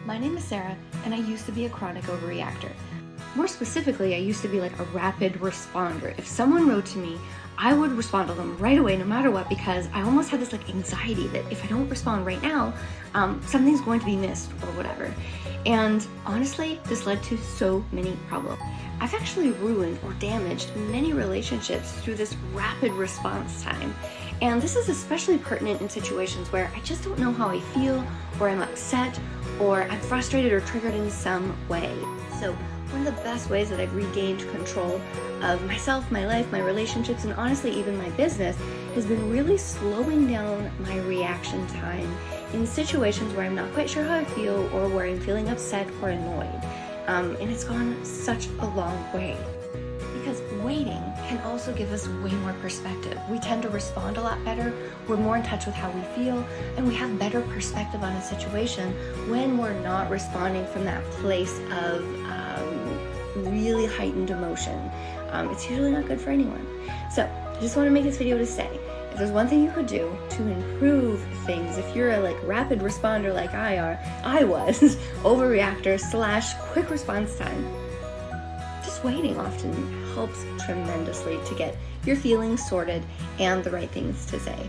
My name is Sarah, and I used to be a chronic overreactor. More specifically, I used to be like a rapid responder. If someone wrote to me, I would respond to them right away, no matter what, because I almost had this like anxiety that if I don't respond right now, something's going to be missed or whatever. And honestly, this led to so many problems. I've actually ruined or damaged many relationships through this rapid response time. And this is especially pertinent in situations where I just don't know how I feel, or I'm upset, or I'm frustrated or triggered in some way. So one of the best ways that I've regained control of myself, my life, my relationships, and honestly even my business has been really slowing down my reaction time in situations where I'm not quite sure how I feel or where I'm feeling upset or annoyed. And it's gone such a long way. Because waiting can also give us way more perspective. We tend to respond a lot better, we're more in touch with how we feel, and we have better perspective on a situation when we're not responding from that place of really heightened emotion. It's usually not good for anyone. So I just want to make this video to say, if there's one thing you could do to improve things, if you're a like rapid responder like I was, overreactor / quick response time, just waiting often helps tremendously to get your feelings sorted and the right things to say.